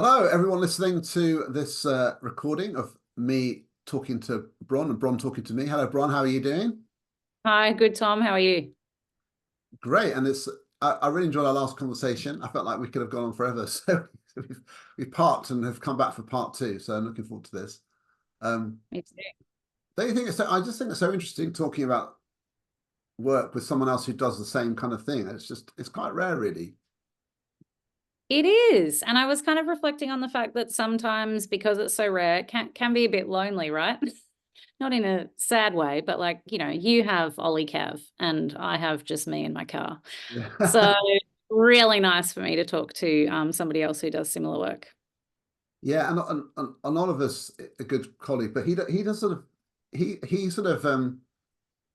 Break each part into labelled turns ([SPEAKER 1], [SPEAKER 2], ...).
[SPEAKER 1] Hello, everyone listening to this recording of me talking to Bron and Bron talking to me. Hello, Bron. How are you doing?
[SPEAKER 2] Hi, good Tom. How are you?
[SPEAKER 1] Great. And I really enjoyed our last conversation. I felt like we could have gone on forever. So we've parked and have come back for part two. So I'm looking forward to this. Um,
[SPEAKER 2] Me too.
[SPEAKER 1] don't you think I just think it's so interesting talking about work with someone else who does the same kind of thing. It's quite rare, really.
[SPEAKER 2] It is. And I was kind of reflecting on the fact that sometimes because it's so rare, it can be a bit lonely, right? Not in a sad way, but like, you have Ollie Cav and I have just me in my car.
[SPEAKER 1] Yeah.
[SPEAKER 2] So really nice for me to talk to somebody else who does similar work.
[SPEAKER 1] Yeah, and Oliver's a good colleague, but he does sort of he sort of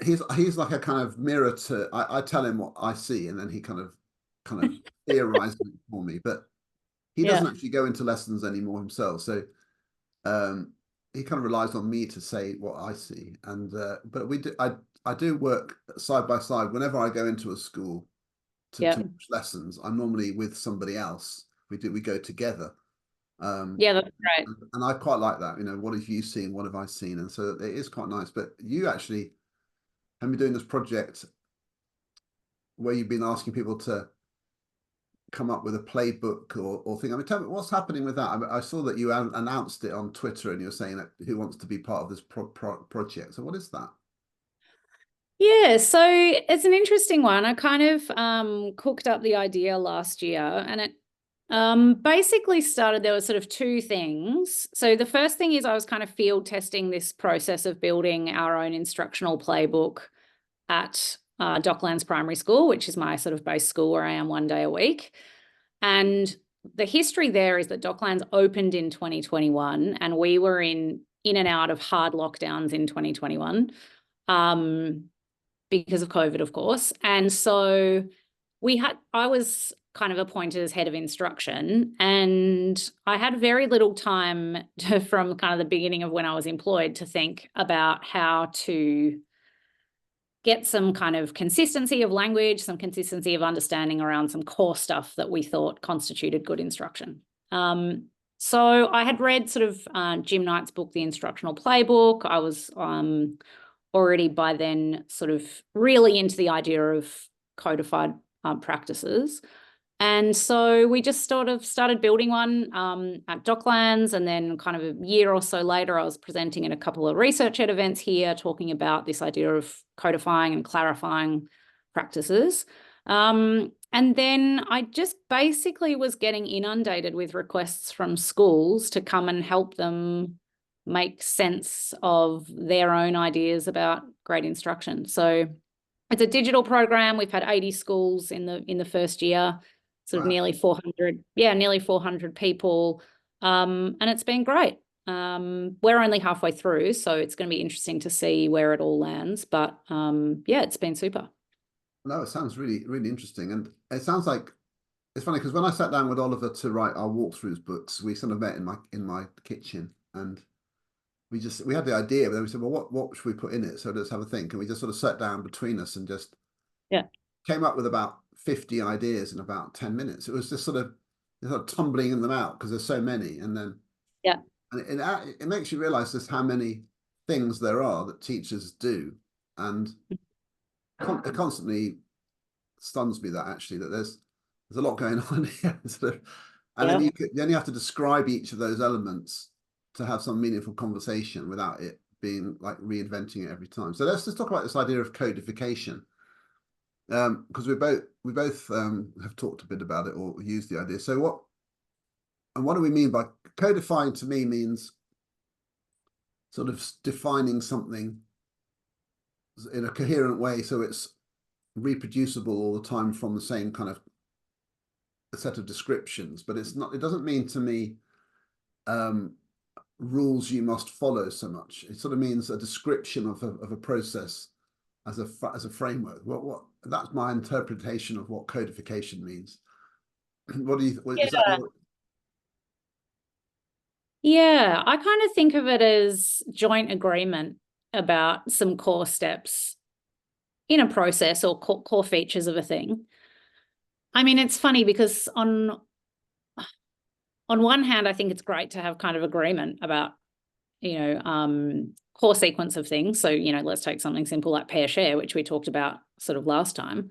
[SPEAKER 1] he's like a kind of mirror to I tell him what I see and then he kind of theorizes it for me, but he doesn't
[SPEAKER 2] Yeah.
[SPEAKER 1] actually go into lessons anymore himself. So um he kind of relies on me to say what I see. And but I do work side by side whenever I go into a school to
[SPEAKER 2] Yeah.
[SPEAKER 1] watch lessons. I'm normally with somebody else. We go together. Um
[SPEAKER 2] Yeah, that's great.
[SPEAKER 1] and I quite like that. What have you seen? What have I seen? And so it is quite nice. But you actually have been doing this project where you've been asking people to come up with a playbook or thing. I mean, tell me what's happening with that. I saw that you announced it on Twitter and you're saying that who wants to be part of this project. So what is that?
[SPEAKER 2] Yeah, so it's an interesting one. I kind of cooked up the idea last year and it basically started, there were sort of two things. So the first thing is I was kind of field testing this process of building our own instructional playbook at Docklands Primary School, which is my sort of base school where I am one day a week. And the history there is that Docklands opened in 2021 and we were in and out of hard lockdowns in 2021. Because of COVID, of course. And so I was kind of appointed as head of instruction, and I had very little time from kind of the beginning of when I was employed to think about how to get some kind of consistency of language, some consistency of understanding around some core stuff that we thought constituted good instruction. So I had read sort of Jim Knight's book, The Instructional Playbook. I was already by then sort of really into the idea of codified practices. And so we just sort of started building one at Docklands. And then kind of a year or so later, I was presenting at a couple of research ed events here, talking about this idea of codifying and clarifying practices. And then I just basically was getting inundated with requests from schools to come and help them make sense of their own ideas about great instruction. So it's a digital program. We've had 80 schools in the first year, sort of
[SPEAKER 1] Wow.
[SPEAKER 2] nearly 400 people. And it's been great. We're only halfway through, so it's going to be interesting to see where it all lands. But yeah, it's been super.
[SPEAKER 1] No, it sounds really, really interesting. And it sounds like it's funny because when I sat down with Oliver to write our walkthroughs books, we sort of met in my kitchen and we had the idea, but then we said, well, what should we put in it? So let's have a think. And we just sort of sat down between us and just
[SPEAKER 2] Yeah.
[SPEAKER 1] came up with about 50 ideas in about 10 minutes. It was just sort of tumbling them out because there's so many. And then
[SPEAKER 2] Yeah.
[SPEAKER 1] and it makes you realize just how many things there are that teachers do. And it constantly stuns me that actually that there's a lot going on here. And then
[SPEAKER 2] Yeah.
[SPEAKER 1] you have to describe each of those elements to have some meaningful conversation without it being like reinventing it every time. So let's just talk about this idea of codification. Because we both have talked a bit about it or used the idea. So what do we mean by codifying? To me means sort of defining something in a coherent way so it's reproducible all the time from the same kind of a set of descriptions, but it doesn't mean to me rules you must follow so much. It sort of means a description of a process as a framework. What that's my interpretation of what codification means. What do you is that
[SPEAKER 2] Yeah.
[SPEAKER 1] your
[SPEAKER 2] Yeah. I kind of think of it as joint agreement about some core steps in a process or core features of a thing. I mean, it's funny because on one hand, I think it's great to have kind of agreement about, you know, core sequence of things. So, you know, let's take something simple like pair share, which we talked about sort of last time.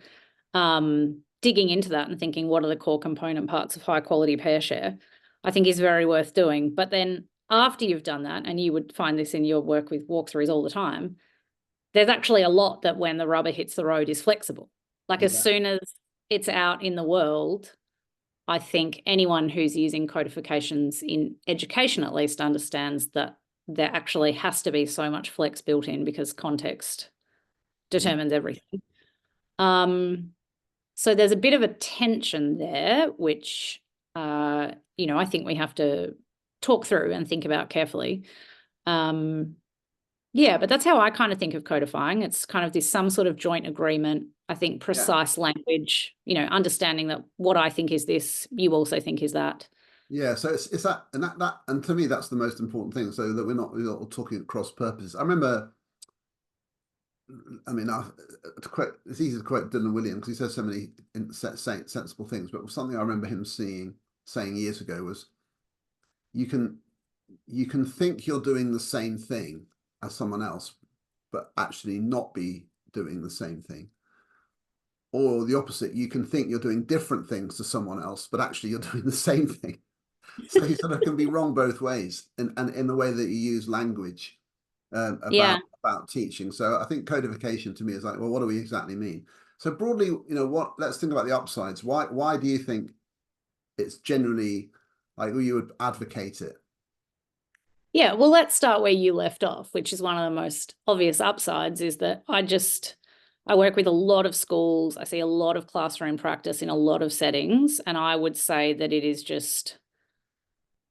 [SPEAKER 2] Digging into that and thinking, what are the core component parts of high quality pair share, I think is very worth doing. But then after you've done that, and you would find this in your work with walkthroughs all the time, there's actually a lot that when the rubber hits the road is flexible. Like as soon as it's out in the world, I think anyone who's using codifications in education at least understands that there actually has to be so much flex built in because context determines everything. So there's a bit of a tension there, which, you know, I think we have to talk through and think about carefully. Yeah, but that's how I kind of think of codifying. It's kind of this some sort of joint agreement. I think precise language, you know, understanding that what I think is this, you also think is that.
[SPEAKER 1] Yeah, so it's that, and to me that's the most important thing, so that we're not all talking at cross purposes. I remember, I mean, it's easy to quote Dylan Williams because he says so many sensible things, but something I remember him saying years ago was, you can think you're doing the same thing as someone else, but actually not be doing the same thing. Or the opposite, you can think you're doing different things to someone else, but actually you're doing the same thing. So you sort of can be wrong both ways, and in the way that you use language about teaching. So I think codification to me is like, well, what do we exactly mean? So broadly, you know, let's think about the upsides. Why do you think it's generally like you would advocate it?
[SPEAKER 2] Yeah, well, let's start where you left off, which is one of the most obvious upsides, is that I work with a lot of schools. I see a lot of classroom practice in a lot of settings, and I would say that it is just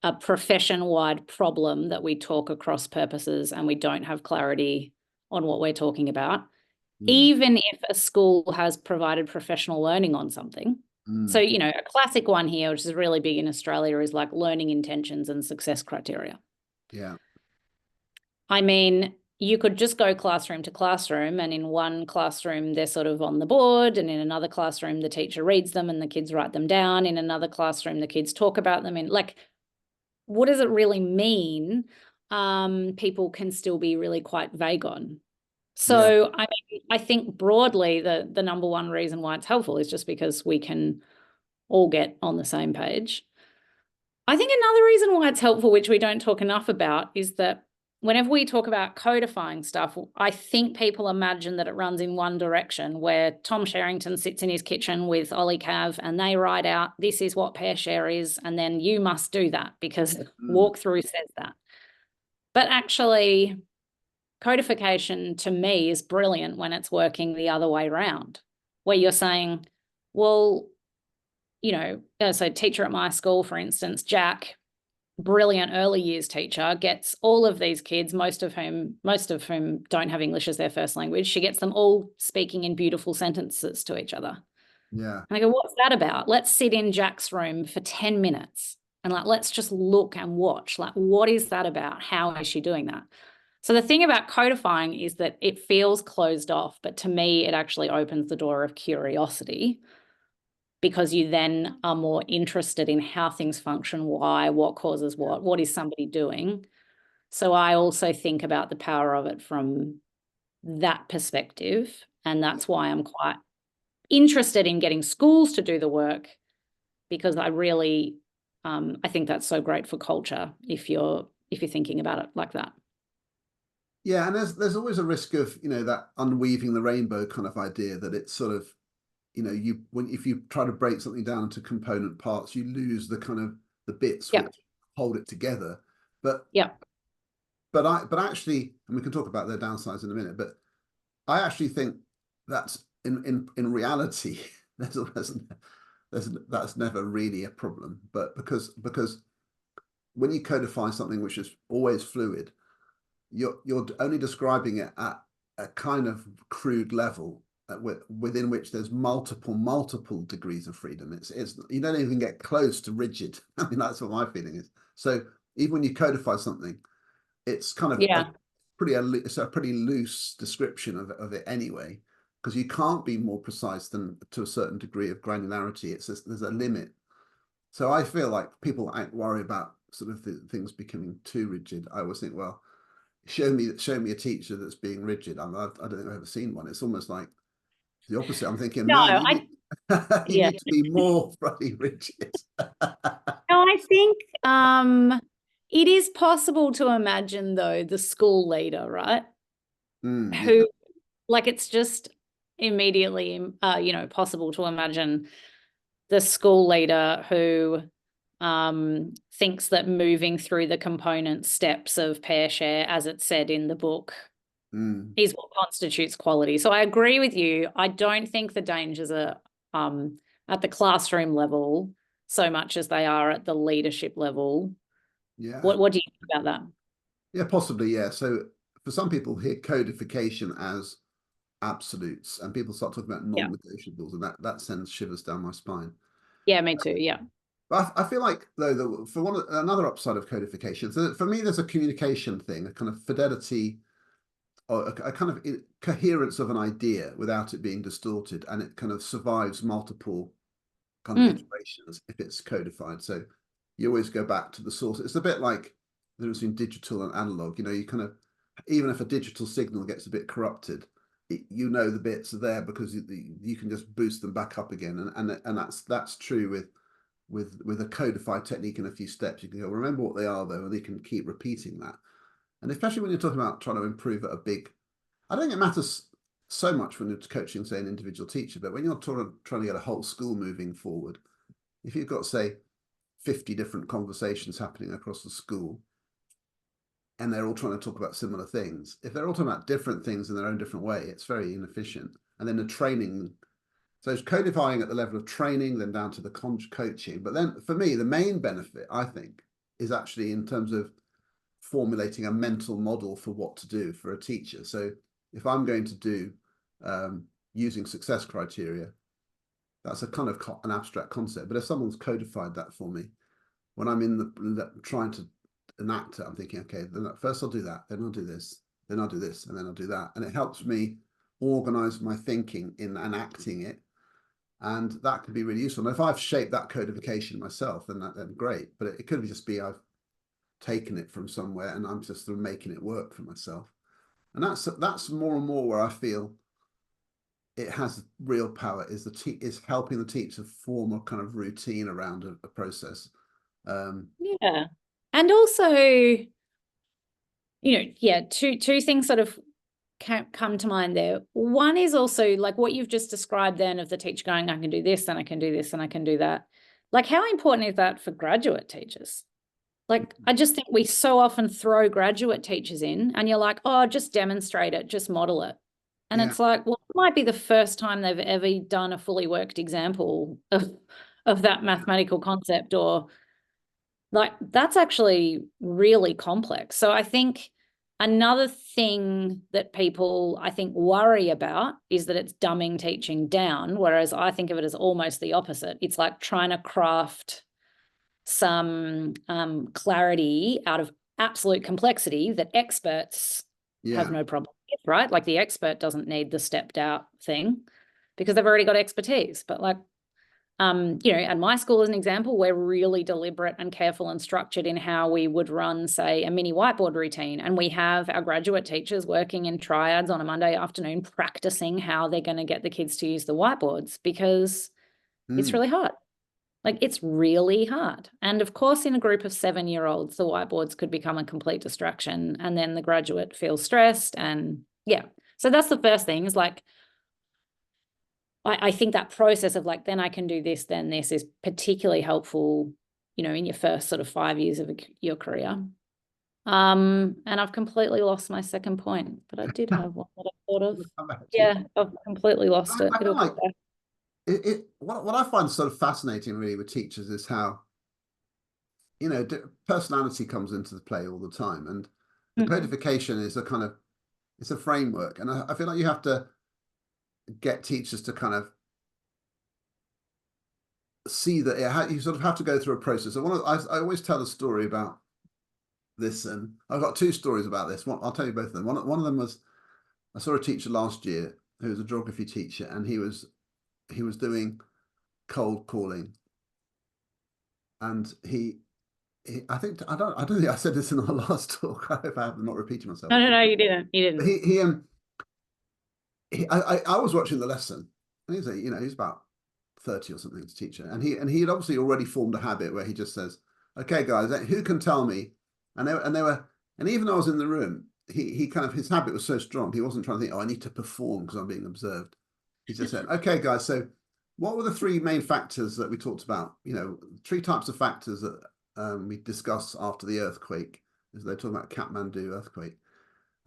[SPEAKER 2] a profession-wide problem that we talk across purposes and we don't have clarity on what we're talking about. Even if a school has provided professional learning on something. So, you know, a classic one here, which is really big in Australia, is like learning intentions and success criteria.
[SPEAKER 1] Yeah.
[SPEAKER 2] I mean, you could just go classroom to classroom, and in one classroom, they're sort of on the board, and in another classroom, the teacher reads them and the kids write them down. In another classroom, the kids talk about them. And like, what does it really mean? People can still be really quite vague on. So I mean, I think broadly the number one reason why it's helpful is just because we can all get on the same page. I think another reason why it's helpful, which we don't talk enough about, is that whenever we talk about codifying stuff, I think people imagine that it runs in one direction, where Tom Sherrington sits in his kitchen with Ollie Cav and they write out, this is what pair share is, and then you must do that because walkthrough says that. But actually, codification to me is brilliant when it's working the other way around, where you're saying, well, you know, so teacher at my school, for instance, Jack, brilliant early years teacher, gets all of these kids, most of whom don't have English as their first language. She gets them all speaking in beautiful sentences to each other.
[SPEAKER 1] Yeah.
[SPEAKER 2] And I go, what's that about? Let's sit in Jack's room for 10 minutes and like, let's just look and watch. Like, what is that about? How is she doing that? So the thing about codifying is that it feels closed off, but to me, it actually opens the door of curiosity, because you then are more interested in how things function, why, what causes what is somebody doing. So I also think about the power of it from that perspective. And that's why I'm quite interested in getting schools to do the work, because I really, I think that's so great for culture if you're thinking about it like that.
[SPEAKER 1] Yeah, and there's always a risk of, you know, that unweaving the rainbow kind of idea, that it's sort of, you know, if you try to break something down into component parts, you lose the kind of the bits which hold it together. But actually, and we can talk about their downsides in a minute, but I actually think that's in reality that's never really a problem. But because when you codify something which is always fluid, you're only describing it at a kind of crude level within which there's multiple degrees of freedom. It's you don't even get close to rigid. I mean, that's what my feeling is. So even when you codify something, it's kind of it's a pretty loose description of it anyway, because you can't be more precise than to a certain degree of granularity. There's a limit. So I feel like people worry about sort of things becoming too rigid. I always think, well, show me a teacher that's being rigid. I don't think I've ever seen one. It's almost like the opposite. I'm thinking,
[SPEAKER 2] No,
[SPEAKER 1] man, you
[SPEAKER 2] yeah.
[SPEAKER 1] need to be more bloody rigid.
[SPEAKER 2] No, I think it is possible to imagine though the school leader, right?
[SPEAKER 1] Yeah.
[SPEAKER 2] Who like it's just immediately possible to imagine the school leader who thinks that moving through the component steps of pair share, as it's said in the book, is what constitutes quality. So I agree with you. I don't think the dangers are at the classroom level so much as they are at the leadership level.
[SPEAKER 1] Yeah.
[SPEAKER 2] What do you think about that?
[SPEAKER 1] Yeah, possibly, yeah. So for some people hear codification as absolutes, and people start talking about non-negotiables, and that sends shivers down my spine.
[SPEAKER 2] Yeah, me too. Yeah.
[SPEAKER 1] But I feel like though for another upside of codification, so for me there's a communication thing, a kind of fidelity or a kind of coherence of an idea without it being distorted, and it kind of survives multiple kind of iterations if it's codified. So you always go back to the source. It's a bit like the difference between digital and analog. You kind of, even if a digital signal gets a bit corrupted, the bits are there because you can just boost them back up again, and that's true with a codified technique in a few steps. You can go, remember what they are though, and you can keep repeating that. And especially when you're talking about trying to improve at I don't think it matters so much when you're coaching, say, an individual teacher, but when you're trying to get a whole school moving forward, if you've got, say, 50 different conversations happening across the school, and they're all trying to talk about similar things, if they're all talking about different things in their own different way, it's very inefficient. And then the training, so it's codifying at the level of training, then down to the coaching. But then for me, the main benefit, I think, is actually in terms of formulating a mental model for what to do for a teacher. So if I'm going to do using success criteria, that's a kind of an abstract concept. But if someone's codified that for me, when I'm trying to enact it, I'm thinking, okay, then first I'll do that, then I'll do this, then I'll do this, and then I'll do that. And it helps me organize my thinking in enacting it. And that could be really useful. And if I've shaped that codification myself, then great. But it could just be I've taken it from somewhere and I'm just sort of making it work for myself. And that's more and more where I feel it has real power, is helping the teacher form a kind of routine around a process.
[SPEAKER 2] Yeah. And also, two things sort of come to mind there. One is also like what you've just described then of the teacher going, I can do this, and I can do this, and I can do that. Like, how important is that for graduate teachers? Like, I just think we so often throw graduate teachers in and you're like, oh, just demonstrate it, just model it. And it's like, well, it might be the first time they've ever done a fully worked example of that mathematical concept, or like that's actually really complex. So I think another thing that people, I think, worry about is that it's dumbing teaching down, whereas I think of it as almost the opposite. It's like trying to craft some clarity out of absolute complexity that experts have no problem with, right? Like the expert doesn't need the stepped out thing because they've already got expertise. But like, at my school, as an example, we're really deliberate and careful and structured in how we would run, say, a mini whiteboard routine. And we have our graduate teachers working in triads on a Monday afternoon, practicing how they're going to get the kids to use the whiteboards because it's really hard. Like, it's really hard. And of course, in a group of 7-year-olds, the whiteboards could become a complete distraction. And then the graduate feels stressed. And yeah, so that's the first thing is like, I think that process of like, then I can do this, then this is particularly helpful, in your first sort of 5 years of your career. And I've completely lost my second point, but I did have one that I thought of. Yeah, I've completely lost it.
[SPEAKER 1] It'll come back. What I find sort of fascinating really with teachers is how, personality comes into the play all the time. And the codification is it's a framework. And I feel like you have to get teachers to kind of see that you sort of have to go through a process. And I always tell a story about this, and I've got 2 stories about this. I'll tell you both of them. One of them was, I saw a teacher last year who was a geography teacher, and he was doing cold calling. and I think I don't think I said this in our last talk. I hope I'm not repeating myself.
[SPEAKER 2] No, you didn't.
[SPEAKER 1] But I was watching the lesson, and he's about 30 or something, as teacher, and he had obviously already formed a habit where he just says, "Okay, guys, who can tell me?" And even though I was in the room, he kind of, his habit was so strong, he wasn't trying to think, "Oh, I need to perform because I'm being observed." He just said, "Okay, guys, so what were the three main factors that we talked about? Three types of factors that we discussed after the earthquake." They're talking about Kathmandu earthquake.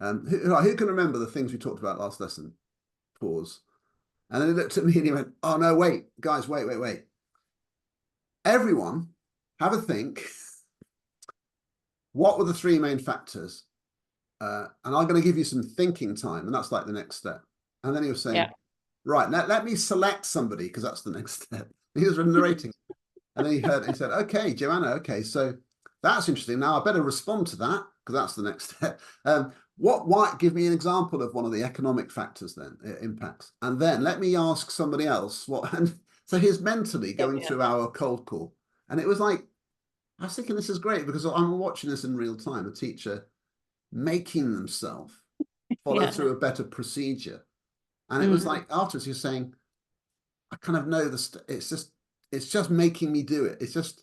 [SPEAKER 1] Who can remember the things we talked about last lesson? Pause. And then he looked at me and he went, "Oh, no, wait, guys, wait. Everyone, have a think. What were the three main factors? And I'm going to give you some thinking time." And that's like the next step. And then he was saying, "Right, now let me select somebody, because that's the next step." He was narrating. And then he said, "Okay, Joanna, okay, so that's interesting. Now I better respond to that, because that's the next step. Give me an example of one of the economic factors then, impacts. And then let me ask somebody else what." And so he's mentally going through our cold call. And it was like, I was thinking, this is great, because I'm watching this in real time, a teacher making themselves follow through a better procedure. And it was like, afterwards, he was saying, "I kind of know it's just making me do it. It's just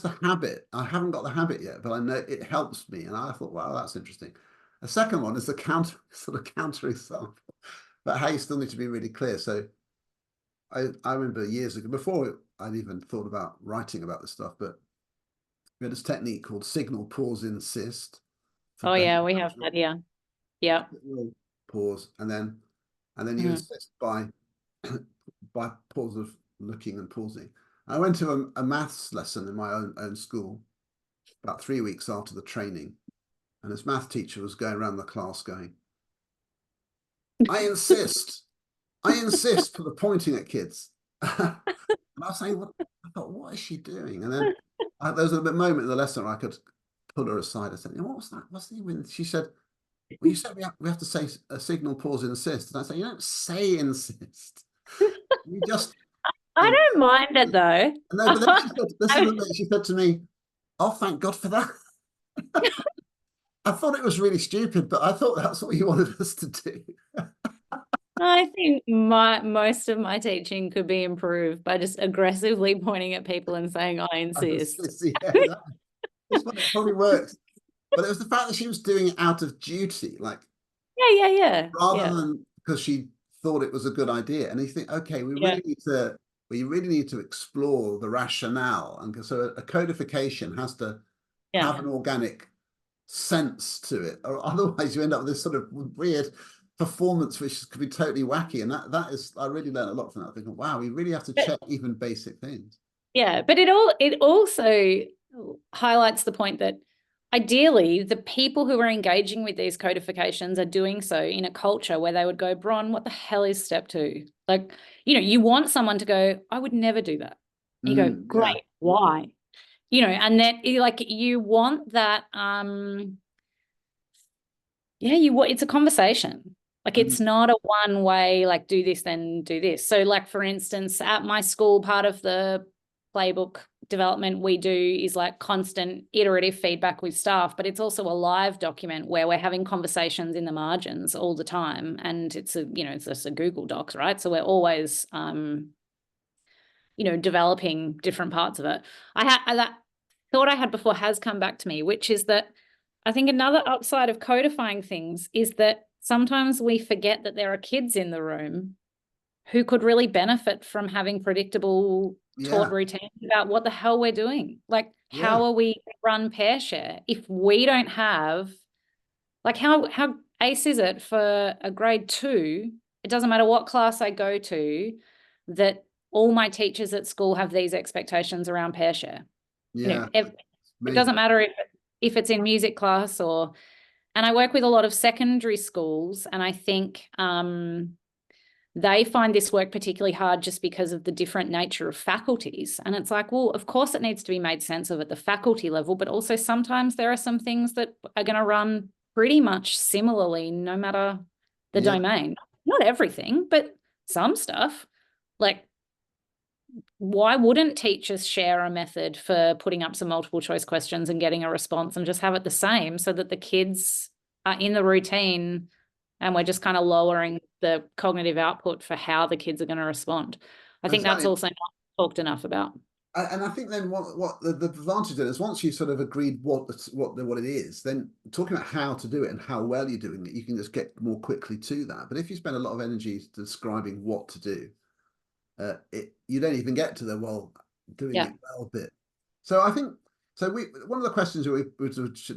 [SPEAKER 1] the habit. I haven't got the habit yet, but I know it helps me." And I thought, wow, that's interesting. The second one is the counter example, but how you still need to be really clear. So I remember years ago, before I'd even thought about writing about this stuff, but we had this technique called signal, pause, insist.
[SPEAKER 2] Oh yeah, we have that here. Yeah.
[SPEAKER 1] Pause, and then you insist by pause of looking and pausing. I went to a maths lesson in my own school about 3 weeks after the training, and this math teacher was going around the class going, I insist for the pointing at kids." And I was saying, I thought, what is she doing? And then there was a moment in the lesson where I could pull her aside. I said, "What was that? What's the win?" She said, "Well, you said we have to say a signal, pause, insist." And I said, "You don't say insist. You just..."
[SPEAKER 2] I don't mind it though.
[SPEAKER 1] No, but then she said to me, "Oh, thank God for that." I thought it was really stupid, but I thought that's what you wanted us to do.
[SPEAKER 2] I think most of my teaching could be improved by just aggressively pointing at people and saying, "I insist."
[SPEAKER 1] Yeah, exactly. That's what it probably works. But it was the fact that she was doing it out of duty, like rather than because she thought it was a good idea. And you think, okay, we really need to explore the rationale. And so a codification has to have an organic sense to it, or otherwise you end up with this sort of weird performance which could be totally wacky. And that is, I really learned a lot from that, thinking, wow, we really have to check even basic things.
[SPEAKER 2] Yeah, but it also highlights the point that ideally the people who are engaging with these codifications are doing so in a culture where they would go, "Bron, what the hell is step 2?" Like, you want someone to go, "I would never do that." And you go, "Great, why?" And then you want that, it's a conversation. Like, it's not a one way, like, do this, then do this. So like, for instance, at my school, part of the playbook development we do is like constant iterative feedback with staff, but it's also a live document where we're having conversations in the margins all the time. And it's just a Google Docs, right? So we're always, developing different parts of it. That thought I had before has come back to me, which is that I think another upside of codifying things is that sometimes we forget that there are kids in the room who could really benefit from having predictable taught routines about what the hell we're doing. Like, how are we run pair share if we don't have, like, how ace is it for a grade 2? It doesn't matter what class I go to, that all my teachers at school have these expectations around pair share. It doesn't matter if it's in music class and I work with a lot of secondary schools, and I think they find this work particularly hard just because of the different nature of faculties. And it's like, well, of course it needs to be made sense of at the faculty level, but also sometimes there are some things that are going to run pretty much similarly no matter the domain. Not everything, but some stuff. Like, why wouldn't teachers share a method for putting up some multiple choice questions and getting a response, and just have it the same so that the kids are in the routine and we're just kind of lowering the cognitive output for how the kids are going to respond? I think that's also not talked enough about.
[SPEAKER 1] And I think then what the advantage then is, once you've sort of agreed what it is, then talking about how to do it and how well you're doing it, you can just get more quickly to that. But if you spend a lot of energy describing what to do, you don't even get to the doing it well bit. So I think one of the questions we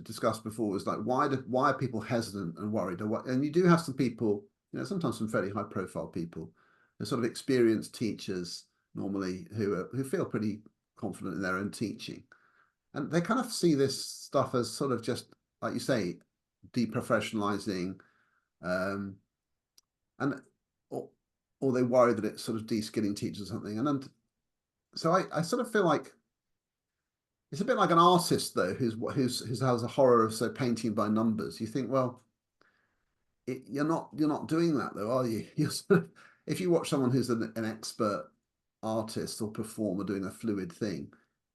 [SPEAKER 1] discussed before was like, why are people hesitant and worried? And you do have some people, sometimes some fairly high profile people, they're sort of experienced teachers normally who feel pretty confident in their own teaching, and they kind of see this stuff as sort of just, like you say, deprofessionalizing, and or they worry that it's sort of de-skilling teachers or something. And so I sort of feel like it's a bit like an artist though who has a horror of painting by numbers. You think, well, you're not doing that though, are you? You're sort of, if you watch someone who's an expert artist or performer doing a fluid thing,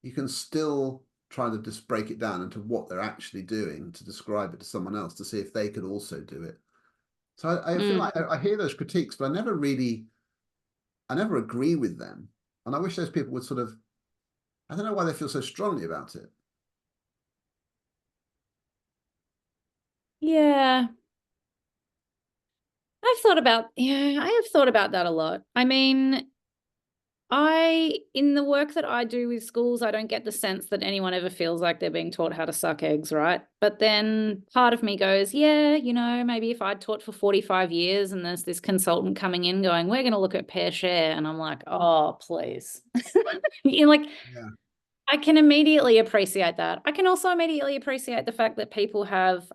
[SPEAKER 1] you can still try to just break it down into what they're actually doing to describe it to someone else to see if they could also do it. So I feel like I hear those critiques, but I never agree with them. And I wish those people would sort of, I don't know why they feel so strongly about it.
[SPEAKER 2] Yeah. I have thought about that a lot. I mean, in the work that I do with schools, I don't get the sense that anyone ever feels like they're being taught how to suck eggs, right? But then part of me goes, yeah, maybe if I'd taught for 45 years and there's this consultant coming in going, we're going to look at pair share. And I'm like, oh, please. Yeah. I can immediately appreciate that. I can also immediately appreciate the fact that people have,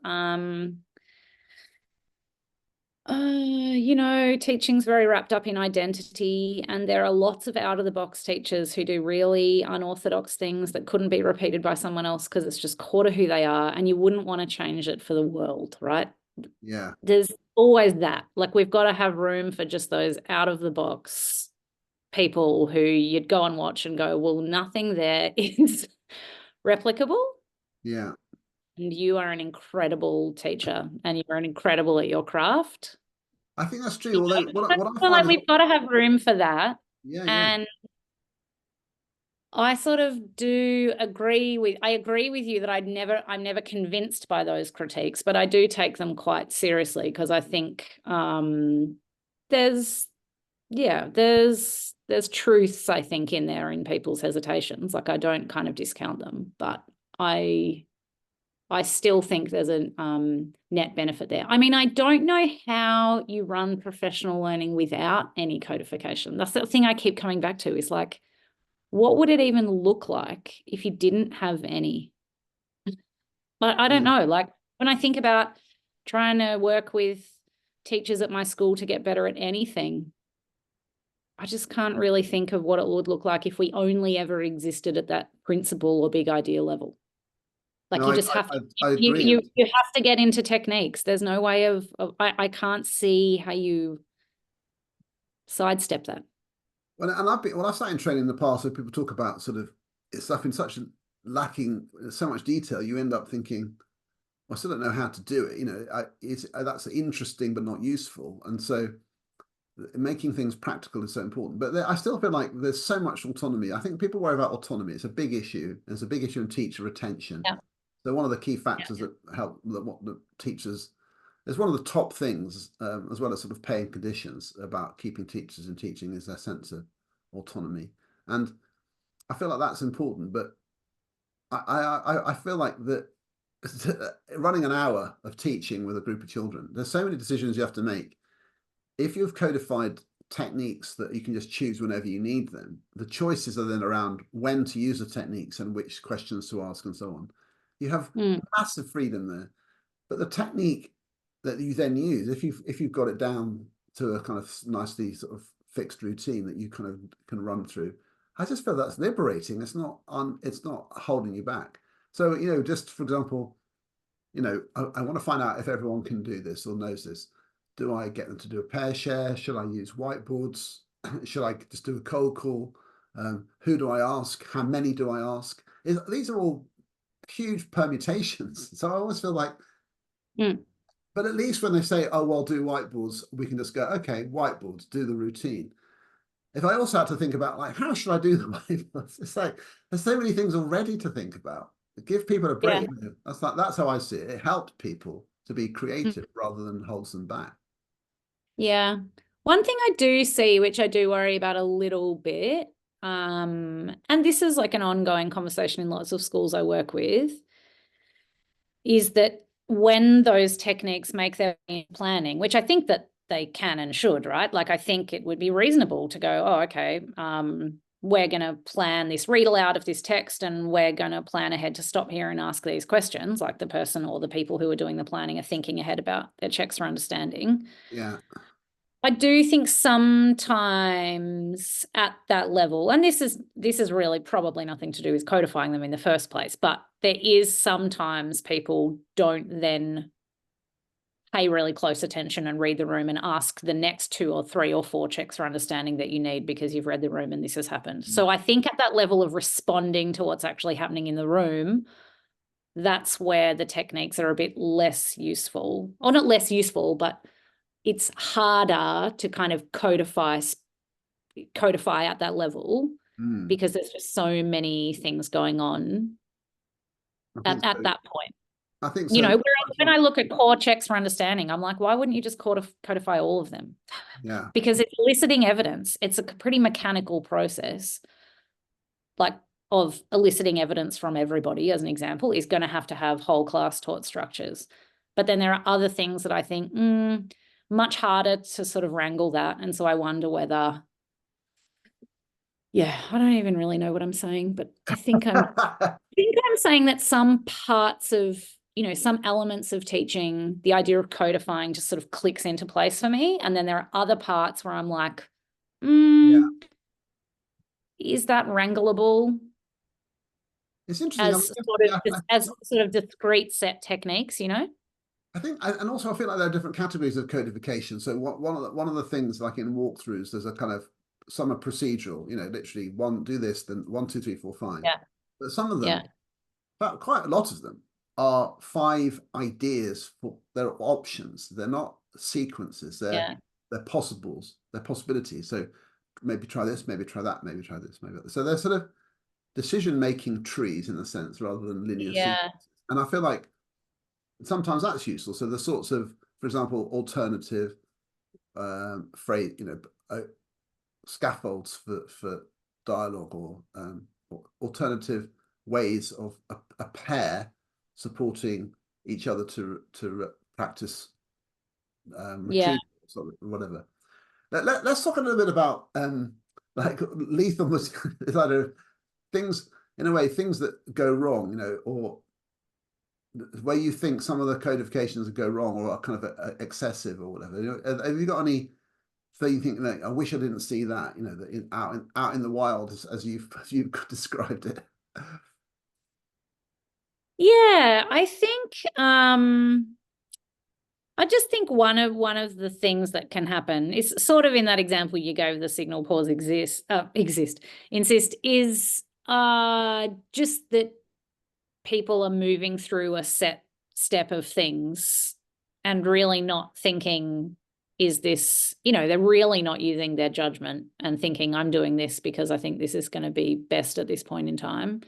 [SPEAKER 2] teaching's very wrapped up in identity, and there are lots of out-of-the-box teachers who do really unorthodox things that couldn't be repeated by someone else because it's just core to who they are, and you wouldn't want to change it for the world, right?
[SPEAKER 1] Yeah.
[SPEAKER 2] There's always that. Like, we've got to have room for just those out-of-the-box people who you'd go and watch and go, well, nothing there is replicable.
[SPEAKER 1] Yeah.
[SPEAKER 2] And you are an incredible teacher and you're an incredible at your craft.
[SPEAKER 1] I think that's true. Although what I
[SPEAKER 2] feel like we've got to have room for that.
[SPEAKER 1] Yeah.
[SPEAKER 2] And I sort of do agree with you that I'm never convinced by those critiques, but I do take them quite seriously because I think there's truths, I think, in there in people's hesitations. Like, I don't kind of discount them, but I still think there's a net benefit there. I mean, I don't know how you run professional learning without any codification. That's the thing I keep coming back to, is like, what would it even look like if you didn't have any? I don't know. Like, when I think about trying to work with teachers at my school to get better at anything, I just can't really think of what it would look like if we only ever existed at that principle or big idea level. Like, no, you just have to, you have to get into techniques. There's no way I can't see how you sidestep that.
[SPEAKER 1] Well, and I've sat in training in the past where people talk about sort of stuff in such lacking so much detail, you end up thinking, I still don't know how to do it. That's interesting but not useful, and so making things practical is so important. But I still feel like there's so much autonomy. I think people worry about autonomy. It's a big issue. There's a big issue in teacher retention. Yeah. So one of the key factors that help what the teachers, is one of the top things, as well as sort of paying conditions about keeping teachers in teaching, is their sense of autonomy. And I feel like that's important. But I feel like that running an hour of teaching with a group of children, there's so many decisions you have to make. If you've codified techniques that you can just choose whenever you need them, the choices are then around when to use the techniques and which questions to ask and so on. You have massive freedom there. But the technique that you then use, if you've got it down to a kind of nicely sort of fixed routine that you kind of can run through, I just feel that's liberating. It's not holding you back. So, just for example, I want to find out if everyone can do this or knows this. Do I get them to do a pair share? Should I use whiteboards? Should I just do a cold call? Who do I ask? How many do I ask? These are all huge permutations. So I always feel like, but at least when they say, oh, well, do whiteboards, we can just go, okay, whiteboards, do the routine. If I also had to think about, like, how should I do the whiteboards? It's like, there's so many things already to think about. Give people a break.
[SPEAKER 2] Yeah.
[SPEAKER 1] That's how I see it. It helped people to be creative rather than holds them back.
[SPEAKER 2] Yeah. One thing I do see, which I do worry about a little bit, and this is like an ongoing conversation in lots of schools I work with, is that when those techniques make their planning, which I think that they can and should, right? Like, I think it would be reasonable to go, oh, okay, we're going to plan this read aloud of this text, and we're going to plan ahead to stop here and ask these questions, like the person or the people who are doing the planning are thinking ahead about their checks for understanding.
[SPEAKER 1] Yeah.
[SPEAKER 2] I do think sometimes at that level, and this is really probably nothing to do with codifying them in the first place, but there is sometimes people don't then pay really close attention and read the room and ask the next 2 or 3 or 4 checks for understanding that you need because you've read the room and this has happened. So I think at that level of responding to what's actually happening in the room, that's where the techniques are a bit less useful, or not less useful, but it's harder to kind of codify at that level because there's just so many things going on at that point.
[SPEAKER 1] I think so.
[SPEAKER 2] You know, whereas when I look at core checks for understanding, I'm like, why wouldn't you just codify all of them?
[SPEAKER 1] Yeah.
[SPEAKER 2] Because it's eliciting evidence. It's a pretty mechanical process, like of eliciting evidence from everybody, as an example, is going to have whole class taught structures. But then there are other things that I think, much harder to sort of wrangle that. And so I wonder whether, I don't even really know what I'm saying, but I think I'm saying that some parts of, some elements of teaching, the idea of codifying just sort of clicks into place for me. And then there are other parts where I'm like, is that wrangleable?
[SPEAKER 1] It's interesting.
[SPEAKER 2] As sort of discrete set techniques,
[SPEAKER 1] I think, and also I feel like there are different categories of codification. So one of the things, like in walkthroughs, there's a kind of, some are procedural, literally do this, then 1, 2, 3, 4, 5.
[SPEAKER 2] Yeah.
[SPEAKER 1] But some of them, but quite a lot of them, are 5 ideas for their options. They're not sequences. They're possibles. They're possibilities. So maybe try this, maybe try that, maybe try this, maybe that. So they're sort of decision-making trees in a sense, rather than linear sequences. And I feel like sometimes that's useful. So the sorts of, for example, alternative phrase, scaffolds for dialogue, or alternative ways of a pair supporting each other to practice retrieval, or whatever. Let's talk a little bit about like lethal was things, in a way, things that go wrong, or where you think some of the codifications go wrong or are kind of excessive or whatever. Have you got any thing you think, like, I wish I didn't see that, that out in the wild, as you've described it?
[SPEAKER 2] Yeah, I think I just think one of the things that can happen is sort of in that example you gave, the signal pause insist, is just that people are moving through a set step of things and really not thinking, is this, they're really not using their judgment and thinking, I'm doing this because I think this is going to be best at this point in time.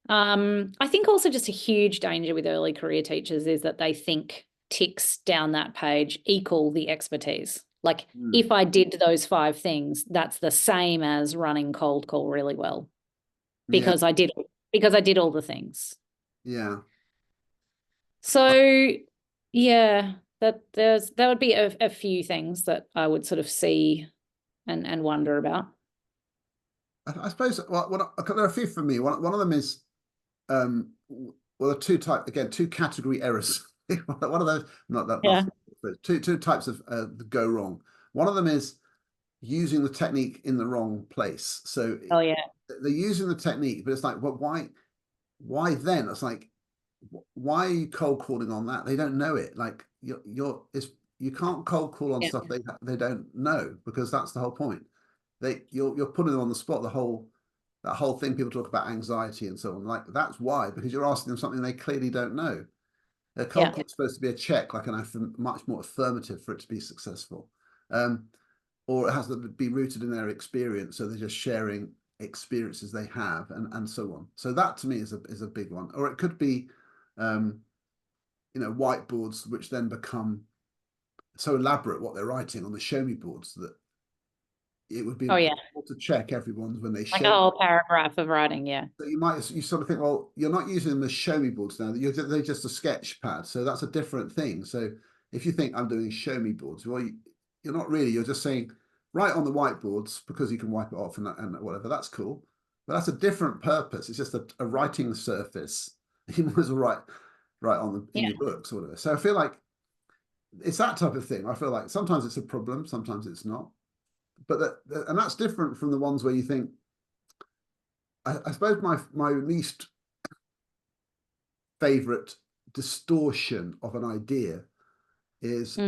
[SPEAKER 2] I think also just a huge danger with early career teachers is that they think ticks down that page equal the expertise. Like, if I did those 5 things, that's the same as running cold call really well because I did all the things.
[SPEAKER 1] Yeah.
[SPEAKER 2] So that would be a few things that I would sort of see and wonder about.
[SPEAKER 1] I suppose there are a few for me. One of them is there are two category errors. One of those, but two types of go wrong. One of them is using the technique in the wrong place. So they're using the technique, but it's like, well, why then? It's like, why are you cold calling on that? They don't know it. Like, you can't cold call on stuff they don't know, because that's the whole point. you're putting them on the spot. That whole thing people talk about anxiety and so on. Like that's why, because you're asking them something they clearly don't know. A cold call is supposed to be a check, like much more affirmative for it to be successful. Or it has to be rooted in their experience. So they're just sharing experiences they have and so on. So that to me is a big one. Or it could be, whiteboards, which then become so elaborate what they're writing on the show me boards that it would be impossible to check everyone's when they
[SPEAKER 2] like
[SPEAKER 1] show
[SPEAKER 2] a whole paragraph of writing.
[SPEAKER 1] So you sort of think, well, you're not using them as show me boards now. They're just a sketch pad. So that's a different thing. So if you think I'm doing show me boards, well, you're not really. You're just saying write on the whiteboards because you can wipe it off and whatever. That's cool. But that's a different purpose. It's just a writing surface. You might as well write on in your books or whatever. So I feel like it's that type of thing. I feel like sometimes it's a problem, sometimes it's not. But and that's different from the ones where you think, I suppose my least favorite distortion of an idea is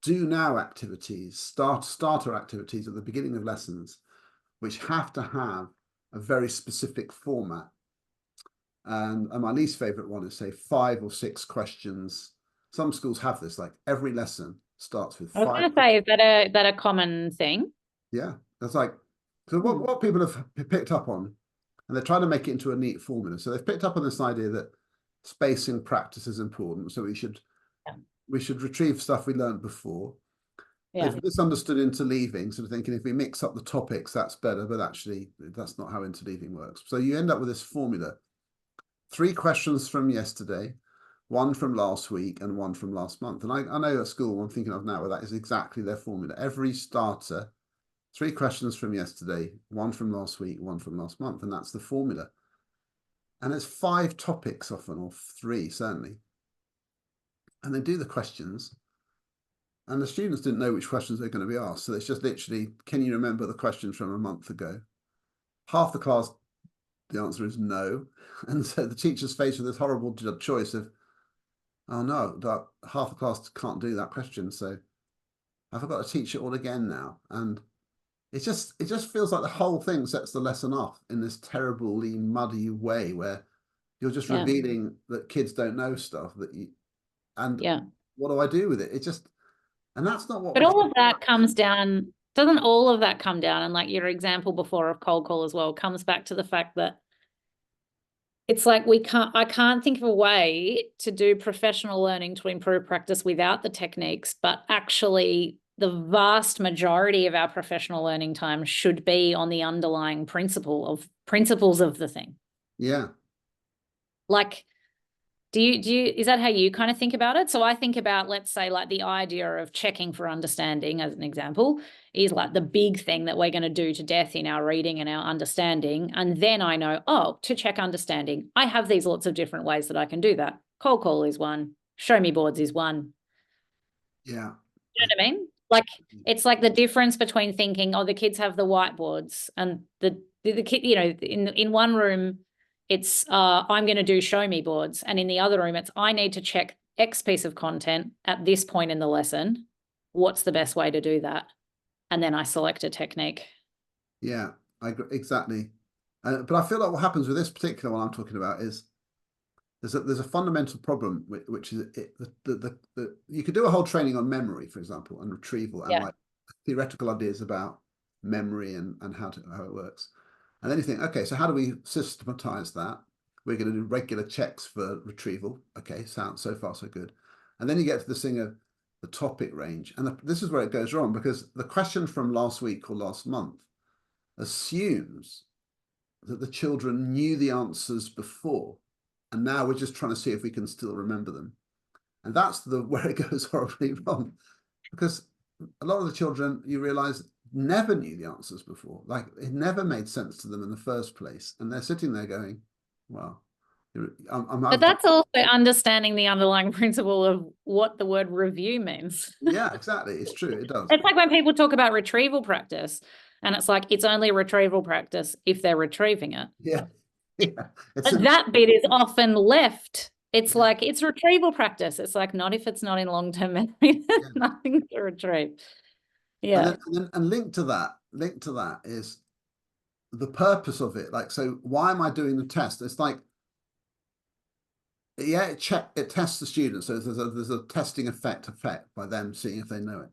[SPEAKER 1] do now activities, starter activities at the beginning of lessons, which have to have a very specific format. And my least favorite one is, say, 5 or 6 questions. Some schools have this, like every lesson starts with 5.
[SPEAKER 2] I was going to say, is that a common thing?
[SPEAKER 1] Yeah, that's like, so what people have picked up on, and they're trying to make it into a neat formula. So they've picked up on this idea that spacing practice is important. So we should retrieve stuff we learned before. Yeah. They've misunderstood interleaving, sort of thinking if we mix up the topics, that's better. But actually, that's not how interleaving works. So you end up with this formula: 3 questions from yesterday, 1 from last week, and 1 from last month. And I know at school, I'm thinking of now, where that is exactly their formula. Every starter, 3 questions from yesterday, 1 from last week, 1 from last month, and that's the formula. And it's 5 topics often, or 3 certainly. And they do the questions, and the students didn't know which questions they're going to be asked. So it's just literally, can you remember the questions from a month ago? Half the class, the answer is no. And so the teacher's faced with this horrible choice of, oh no, half the class can't do that question. So I've got to teach it all again now. And it just feels like the whole thing sets the lesson off in this terribly muddy way where you're just revealing that kids don't know stuff what do I do with it? It just, and that's not what.
[SPEAKER 2] But all of that comes down, doesn't all of that come down? And like your example before of cold call as well, comes back to the fact that it's like I can't think of a way to do professional learning to improve practice without the techniques, but actually the vast majority of our professional learning time should be on the underlying principles of the thing.
[SPEAKER 1] Yeah.
[SPEAKER 2] Like, is that how you kind of think about it? So I think about, let's say, like the idea of checking for understanding as an example is like the big thing that we're going to do to death in our reading and our understanding. And then I know, to check understanding, I have these lots of different ways that I can do that. Cold call is one. Show me boards is one.
[SPEAKER 1] Yeah.
[SPEAKER 2] You know what I mean? Like, it's like the difference between thinking, the kids have the whiteboards and the kid, in one room, it's I'm going to do show me boards. And in the other room, it's I need to check X piece of content at this point in the lesson. What's the best way to do that? And then I select a technique. Yeah,
[SPEAKER 1] I agree, exactly. But I feel like what happens with this particular one I'm talking about is there's a fundamental problem, which is you could do a whole training on memory, for example, and retrieval, and like theoretical ideas about memory and how it works. And then you think, okay, so how do we systematize that? We're going to do regular checks for retrieval. Okay, sounds so far so good. And then you get to this thing of the topic range. And this is where it goes wrong, because the question from last week or last month assumes that the children knew the answers before. And now we're just trying to see if we can still remember them. And that's where it goes horribly wrong. Because a lot of the children, you realize, never knew the answers before. Like, it never made sense to them in the first place. And they're sitting there going, well,
[SPEAKER 2] but that's also understanding the underlying principle of what the word review means.
[SPEAKER 1] Yeah, exactly. It's true. It does.
[SPEAKER 2] It's like when people talk about retrieval practice, and it's like, it's only retrieval practice if they're retrieving it.
[SPEAKER 1] Yeah.
[SPEAKER 2] But that bit is often left. It's like, it's retrieval practice. It's like, not if it's not in long-term memory. There's nothing to retrieve. Yeah.
[SPEAKER 1] And linked to that, linked to that is the purpose of it. Like, so why am I doing the test? It's like, yeah, it tests the students. So there's a testing effect by them seeing if they know it.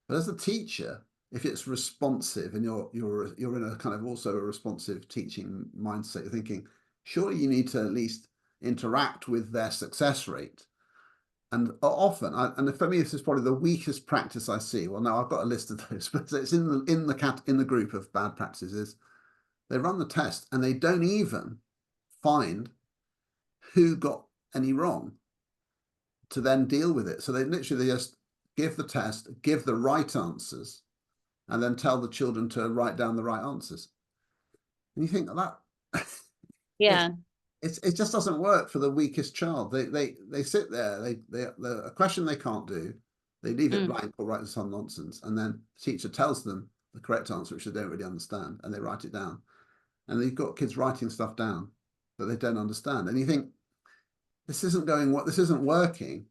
[SPEAKER 1] But as a teacher, if it's responsive and you're in a kind of also a responsive teaching mindset, you're thinking, surely you need to at least interact with their success rate. And often, and for me, this is probably the weakest practice I see. Well, no, I've got a list of those, but it's in the group of bad practices. They run the test and they don't even find who got any wrong to then deal with it. So they just give the test, give the right answers, and then tell the children to write down the right answers. And you think that
[SPEAKER 2] Yeah.
[SPEAKER 1] it just doesn't work for the weakest child. They sit there, a question they can't do, they leave it blank or write some nonsense, and then the teacher tells them the correct answer, which they don't really understand, and they write it down. And you've got kids writing stuff down that they don't understand. And you think, this isn't working.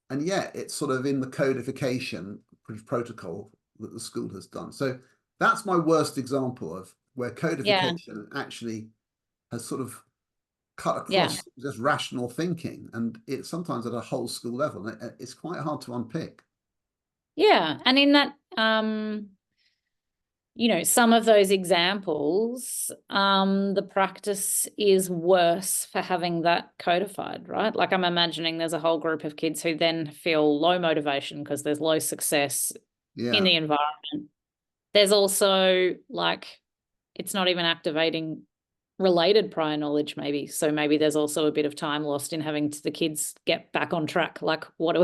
[SPEAKER 1] And yet it's sort of in the codification protocol that the school has done. So that's my worst example of where codification actually has sort of cut across just rational thinking. And it's sometimes at a whole school level. It's quite hard to unpick.
[SPEAKER 2] Yeah. And in that, some of those examples, the practice is worse for having that codified, right? Like, I'm imagining there's a whole group of kids who then feel low motivation because there's low success in the environment. There's also, like, it's not even activating related prior knowledge, maybe. So maybe there's also a bit of time lost in having the kids get back on track. Like, what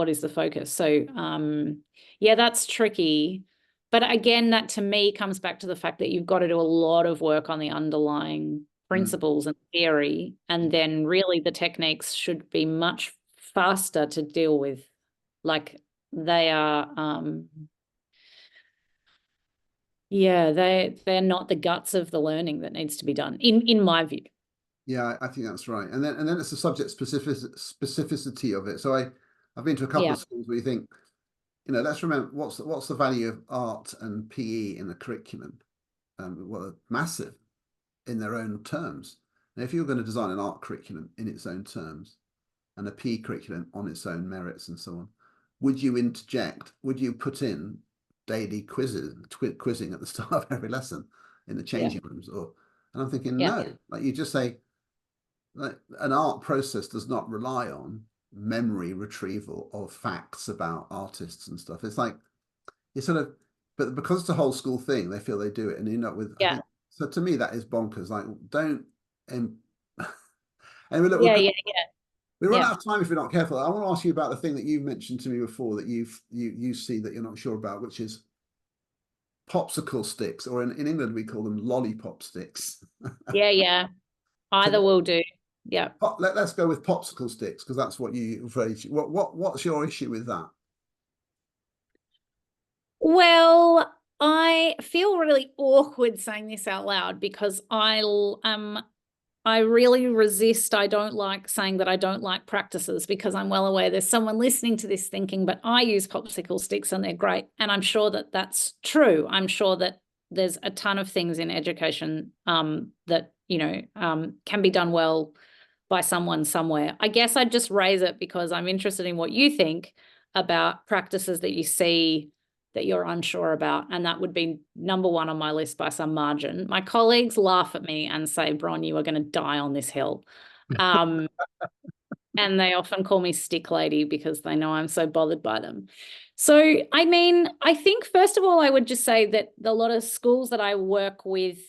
[SPEAKER 2] is the focus? So, that's tricky. But again, that to me comes back to the fact that you've got to do a lot of work on the underlying principles and theory, and then really the techniques should be much faster to deal with. Like, they are, they're not the guts of the learning that needs to be done, in my view.
[SPEAKER 1] Yeah, I think that's right. And then it's the subject specificity of it. So I've been to a couple of schools where you think, let's remember what's the value of art and PE in the curriculum? Well, massive in their own terms. Now, if you're going to design an art curriculum in its own terms and a PE curriculum on its own merits and so on, would you put in daily quizzing at the start of every lesson in the changing rooms? And I'm thinking, no, like you just say, like, an art process does not rely on memory retrieval of facts about artists and stuff. It's like, but because it's a whole school thing, they feel they do it, and you end up with, so to me, that is bonkers. Like, don't, and anyway, look, we run out of time if we're not careful. I want to ask you about the thing that you mentioned to me before that you see that you're not sure about, which is popsicle sticks, or in England, we call them lollipop sticks.
[SPEAKER 2] Yeah. Either will do. Yeah.
[SPEAKER 1] Let's go with popsicle sticks, because that's what what's your issue with that?
[SPEAKER 2] Well, I feel really awkward saying this out loud because I really resist. I don't like saying that I don't like practices, because I'm well aware there's someone listening to this thinking, but I use popsicle sticks and they're great. And I'm sure that that's true. I'm sure that there's a ton of things in education that, can be done well by someone somewhere. I guess I'd just raise it because I'm interested in what you think about practices that you see that you're unsure about. And that would be number one on my list by some margin. My colleagues laugh at me and say, Bron, you are going to die on this hill. And they often call me stick lady because they know I'm so bothered by them. So, I mean, I think, first of all, I would just say that a lot of schools that I work with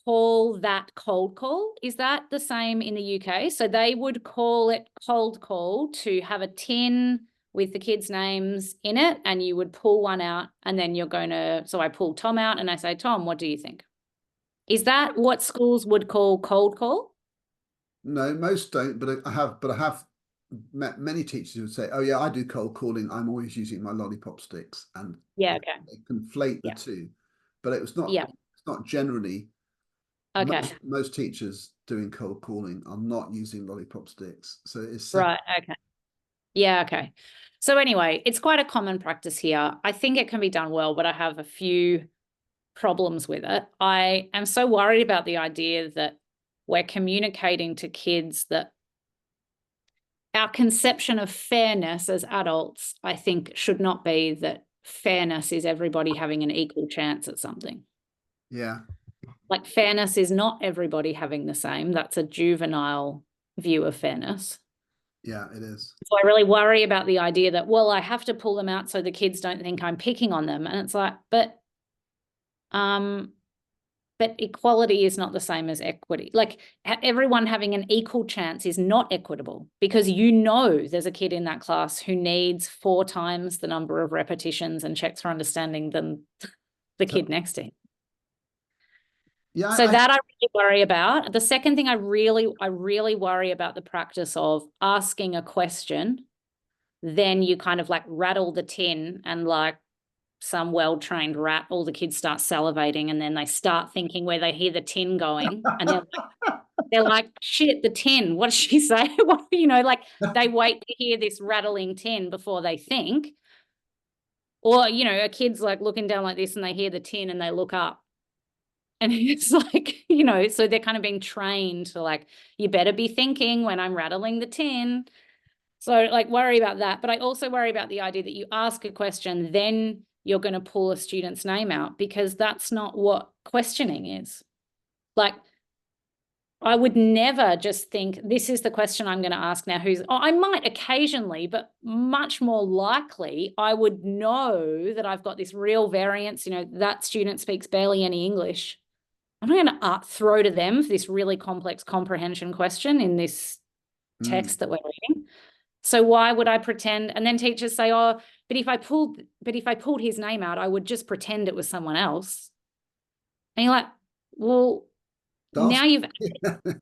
[SPEAKER 2] call that cold call. Is that the same in the UK? So they would call it cold call to have a tin with the kids' names in it, and you would pull one out, and then so I pull Tom out and I say, Tom, what do you think? Is that what schools would call cold call?
[SPEAKER 1] No, most don't, but I have met many teachers who would say, oh yeah, I do cold calling. I'm always using my lollipop sticks, and
[SPEAKER 2] they
[SPEAKER 1] conflate the two, but it's not generally.
[SPEAKER 2] Okay.
[SPEAKER 1] Most teachers doing cold calling are not using lollipop sticks. So it's
[SPEAKER 2] right. Okay. Yeah. Okay. So anyway, it's quite a common practice here. I think it can be done well, but I have a few problems with it. I am so worried about the idea that we're communicating to kids that our conception of fairness as adults, I think, should not be that fairness is everybody having an equal chance at something.
[SPEAKER 1] Yeah.
[SPEAKER 2] Like, fairness is not everybody having the same. That's a juvenile view of fairness.
[SPEAKER 1] Yeah, it is.
[SPEAKER 2] So I really worry about the idea that, well, I have to pull them out so the kids don't think I'm picking on them. And it's like, but equality is not the same as equity. Like, everyone having an equal chance is not equitable, because you know there's a kid in that class who needs 4 times the number of repetitions and checks for understanding than the kid next to him.
[SPEAKER 1] Yeah.
[SPEAKER 2] So that I really worry about. The second thing I really worry about the practice of asking a question, then you kind of like rattle the tin, and like some well-trained rat, all the kids start salivating, and then they start thinking where they hear the tin going, and they're like, shit, the tin, what did she say? What, you know, like, they wait to hear this rattling tin before they think. Or, you know, a kid's like looking down like this and they hear the tin and they look up. And it's like, you know, so they're kind of being trained to like, you better be thinking when I'm rattling the tin. So like, worry about that. But I also worry about the idea that you ask a question, then you're going to pull a student's name out, because that's not what questioning is. Like, I would never just think, this is the question I'm going to ask now. I might occasionally, but much more likely, I would know that I've got this real variance. You know, that student speaks barely any English. I'm not going to throw to them for this really complex comprehension question in this text that we're reading. So why would I pretend? And then teachers say, oh, but if I pulled his name out, I would just pretend it was someone else. And you're like, well, now you've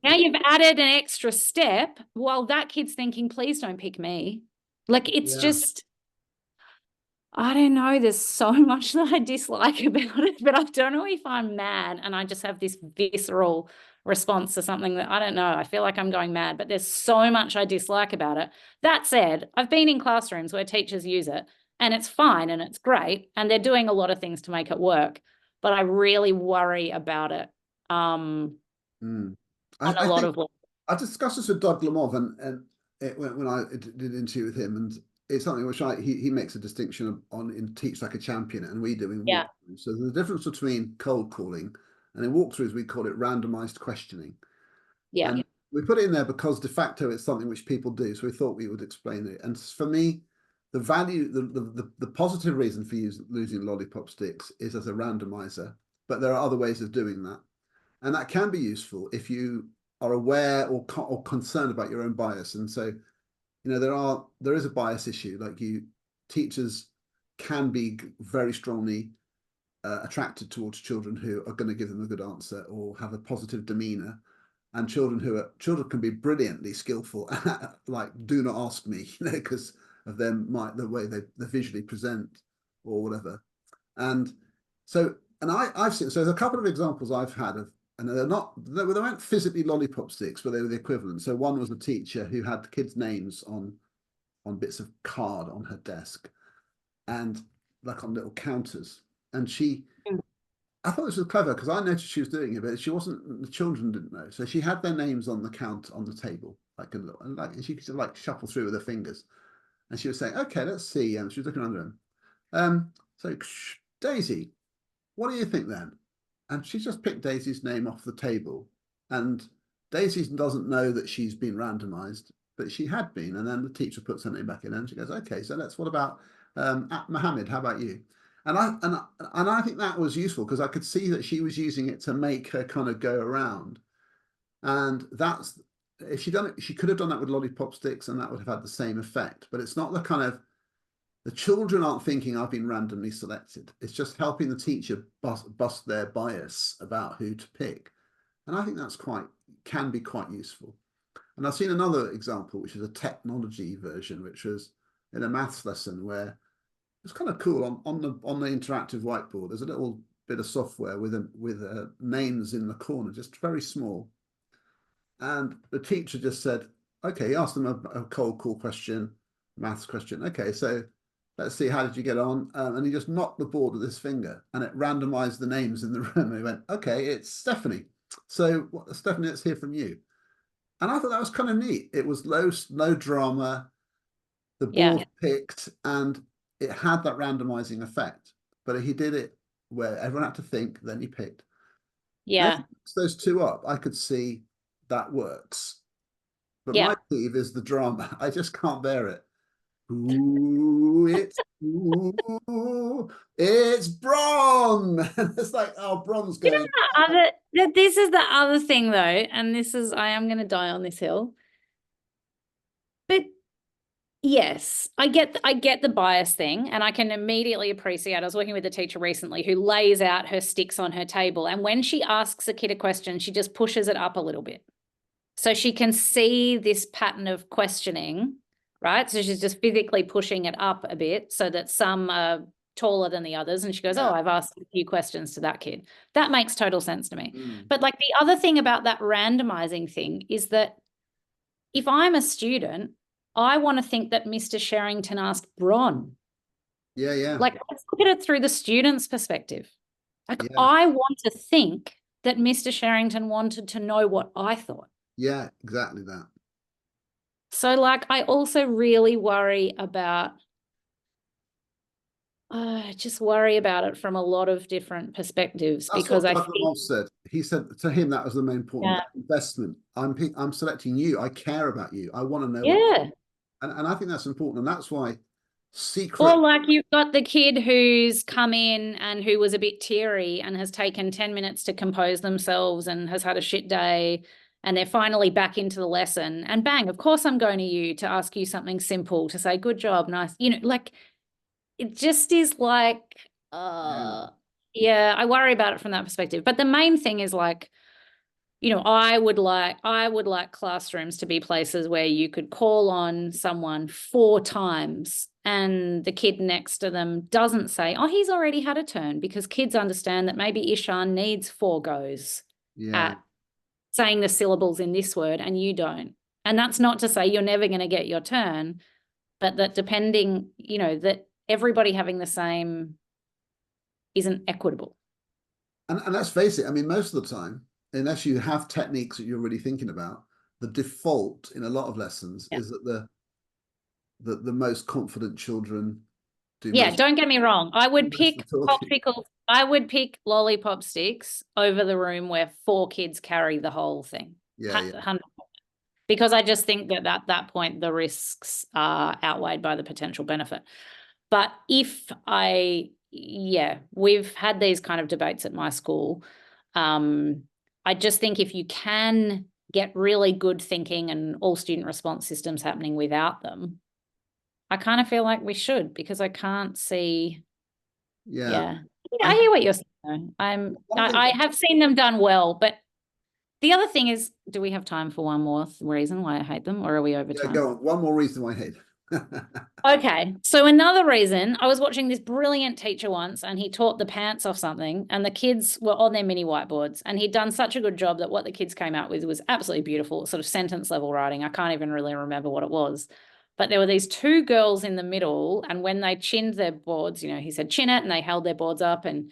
[SPEAKER 2] added an extra step while that kid's thinking, please don't pick me. Like, it's just, I don't know. There's so much that I dislike about it, but I don't know if I'm mad and I just have this visceral response to something that, I don't know. I feel like I'm going mad, but there's so much I dislike about it. That said, I've been in classrooms where teachers use it and it's fine and it's great, and they're doing a lot of things to make it work, but I really worry about it.
[SPEAKER 1] I discussed this with Doug Lemov, and when I did an interview with him, and it's something which he makes a distinction on in Teach Like a Champion, and we do in walkthroughs. So there's a difference between cold calling, and in walkthroughs we call it randomized questioning.
[SPEAKER 2] Yeah.
[SPEAKER 1] And we put it in there because de facto it's something which people do. So we thought we would explain it. And for me, the value, the positive reason for losing lollipop sticks is as a randomizer, but there are other ways of doing that. And that can be useful if you are aware or concerned about your own bias. And so, you know, there is a bias issue. Like, teachers can be very strongly attracted towards children who are going to give them a good answer or have a positive demeanor, and children can be brilliantly skillful at, like, do not ask me, you know, because of the way they visually present or whatever. And so, and I've seen, so there's a couple of examples I've had of, and they weren't physically lollipop sticks, but they were the equivalent. So one was a teacher who had the kids' names on bits of card on her desk, and like on little counters. And I thought this was clever because I noticed she was doing it, but the children didn't know. So she had their names on the table, like and she could like shuffle through with her fingers. And she was saying, okay, let's see. And she was looking under them. So Daisy, what do you think then? And she just picked Daisy's name off the table. And Daisy doesn't know that she's been randomized, but she had been. And then the teacher puts her name back in and she goes, okay, so what about Mohammed? How about you? And I think that was useful because I could see that she was using it to make her kind of go around. And that's, if she'd done it, she could have done that with lollipop sticks and that would have had the same effect. But it's not the children aren't thinking I've been randomly selected. It's just helping the teacher bust their bias about who to pick. And I think can be quite useful. And I've seen another example, which is a technology version, which was in a maths lesson where it's kind of cool. On the interactive whiteboard, there's a little bit of software with names in the corner, just very small. And the teacher just said, okay, he asked them a cold call question, maths question. Okay, so let's see, how did you get on? And he just knocked the board with his finger, and it randomized the names in the room. And he went, okay, it's Stephanie. So Stephanie, let's hear from you. And I thought that was kind of neat. It was no drama. The board picked, and it had that randomizing effect. But he did it where everyone had to think, then he picked.
[SPEAKER 2] Yeah.
[SPEAKER 1] Those two up, I could see that works. But my peeve is the drama. I just can't bear it. Ooh, it's Bron. It's like, oh, Bron's going.
[SPEAKER 2] This is the other thing though, and this is, I am going to die on this hill. But yes, I get the bias thing, and I can immediately appreciate. I was working with a teacher recently who lays out her sticks on her table, and when she asks a kid a question, she just pushes it up a little bit. So she can see this pattern of questioning, right? So she's just physically pushing it up a bit so that some are taller than the others. And she goes, oh, I've asked a few questions to that kid. That makes total sense to me. But like the other thing about that randomizing thing is that if I'm a student, I want to think that Mr. Sherrington asked Bron.
[SPEAKER 1] Yeah.
[SPEAKER 2] Like, let's look at it through the student's perspective. Like, I want to think that Mr. Sherrington wanted to know what I thought.
[SPEAKER 1] Yeah, exactly that.
[SPEAKER 2] So, like, I also really worry about, just worry about it from a lot of different perspectives.
[SPEAKER 1] That's
[SPEAKER 2] because
[SPEAKER 1] what
[SPEAKER 2] I
[SPEAKER 1] Dr. Moss said. He said to him that was the main point. Investment. I'm selecting you. I care about you. I want to know.
[SPEAKER 2] Yeah.
[SPEAKER 1] And I think that's important. And that's why secret.
[SPEAKER 2] Or like you've got the kid who's come in and who was a bit teary and has taken 10 minutes to compose themselves and has had a shit day, and they're finally back into the lesson, and bang, of course I'm going to you to ask you something simple, to say, good job, nice. You know, like it just is like, yeah, I worry about it from that perspective. But the main thing is like, you know, I would like classrooms to be places where you could call on someone 4 times and the kid next to them doesn't say, oh, he's already had a turn, because kids understand that maybe Ishan needs 4 goes at saying the syllables in this word and you don't. And that's not to say you're never going to get your turn, but that depending, you know, that everybody having the same isn't equitable.
[SPEAKER 1] And let's face it, I mean, most of the time, unless you have techniques that you're really thinking about, the default in a lot of lessons is that the most confident children do.
[SPEAKER 2] Yeah, don't get me wrong. I would pick popsicles. I would pick lollipop sticks over the room where 4 kids carry the whole thing.
[SPEAKER 1] Yeah.
[SPEAKER 2] 100%. Because I just think that at that point the risks are outweighed by the potential benefit. But we've had these kind of debates at my school. I just think if you can get really good thinking and all student response systems happening without them, I kind of feel like we should, because I can't see. Yeah. I hear what you're saying. I have seen them done well, but the other thing is, do we have time for one more reason why I hate them, or are we over time?
[SPEAKER 1] Go on. One more reason why I hate them.
[SPEAKER 2] Okay, so another reason, I was watching this brilliant teacher once, and he taught the pants off something, and the kids were on their mini whiteboards, and he'd done such a good job that what the kids came out with was absolutely beautiful, sort of sentence level writing. I can't even really remember what it was, but there were these 2 girls in the middle, and when they chinned their boards, you know, he said chin it, and they held their boards up, and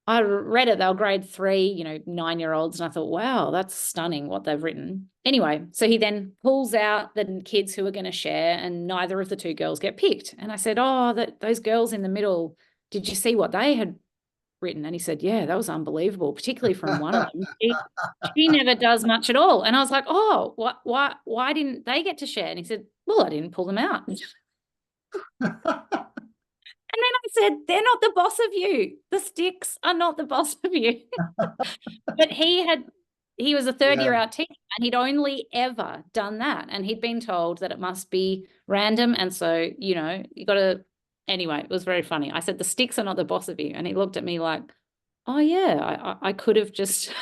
[SPEAKER 2] I read it. They were grade 3, you know, 9-year-olds. And I thought, wow, that's stunning what they've written. Anyway, so he then pulls out the kids who are going to share, and neither of the 2 girls get picked. And I said, oh, those girls in the middle, did you see what they had written? And he said, yeah, that was unbelievable, particularly from one of them. She never does much at all. And I was like, oh, why didn't they get to share? And he said, well, I didn't pull them out. And then I said, they're not the boss of you. The sticks are not the boss of you. But he was a 3rd-year out teacher, and he'd only ever done that. And he'd been told that it must be random. And so, you know, you got to, anyway, it was very funny. I said, the sticks are not the boss of you. And he looked at me like, oh yeah, I could have just,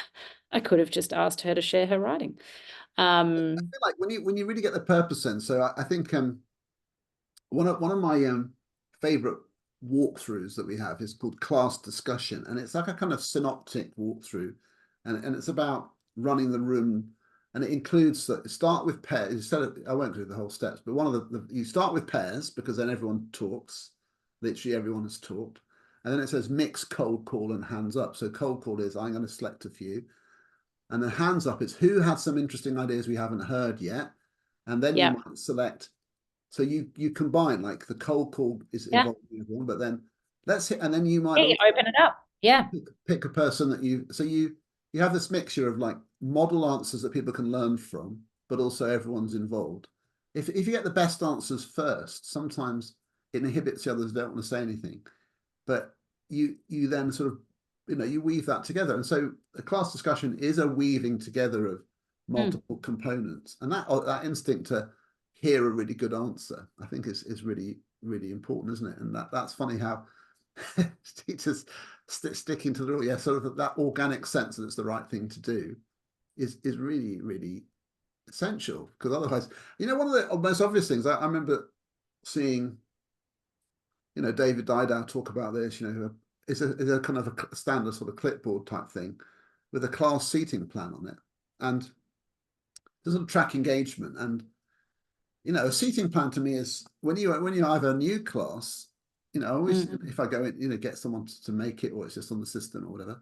[SPEAKER 2] asked her to share her writing.
[SPEAKER 1] I feel like when you really get the purpose in. So I think one of my favorite walkthroughs that we have is called class discussion, and it's like a kind of synoptic walkthrough, and it's about running the room and it includes start with pairs. Instead of, I won't do the whole steps, but one of you start with pairs because then everyone talks. Literally everyone has talked. And then it says mix, cold call, and hands up. So cold call is I'm going to select a few. And then hands up is who had some interesting ideas we haven't heard yet. And then you might select. So you combine, like the cold call is involving everyone, but then let's hit, and then you might
[SPEAKER 2] you open it up. Yeah.
[SPEAKER 1] Pick a person that you have this mixture of like model answers that people can learn from, but also everyone's involved. If you get the best answers first, sometimes it inhibits the others, don't want to say anything. But you then sort of, you weave that together. And so a class discussion is a weaving together of multiple components. And that instinct to hear a really good answer, I think is really, really important, isn't it? And that's funny how teachers sticking to the rule, sort of that organic sense that it's the right thing to do is really, really essential. Because otherwise, one of the most obvious things, I remember seeing, David Didow talk about this, is a kind of a standard sort of clipboard type thing with a class seating plan on it. And there's a track engagement. And, a seating plan to me is when you have a new class, always if I go in, get someone to make it, or it's just on the system or whatever.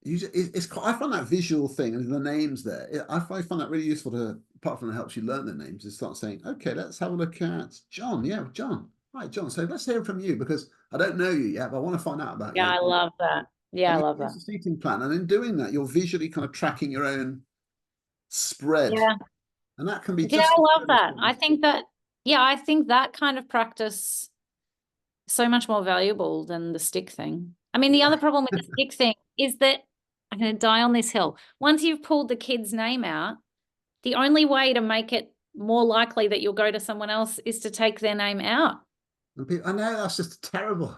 [SPEAKER 1] I find that visual thing and the names there. I find that really useful to, apart from it helps you learn their names, is start saying, okay, let's have a look at John. Yeah, John. Right, John. So let's hear from you because I don't know you yet, but I want to find out about you.
[SPEAKER 2] Yeah, I love that. Yeah, I love that.
[SPEAKER 1] It's a seating plan, and in doing that, you're visually kind of tracking your own spread.
[SPEAKER 2] Yeah.
[SPEAKER 1] And that can be
[SPEAKER 2] I love that. I think that kind of practice is so much more valuable than the stick thing. I mean, the other problem with the stick thing is that I'm going to die on this hill. Once you've pulled the kid's name out, the only way to make it more likely that you'll go to someone else is to take their name out.
[SPEAKER 1] I know, that's just terrible.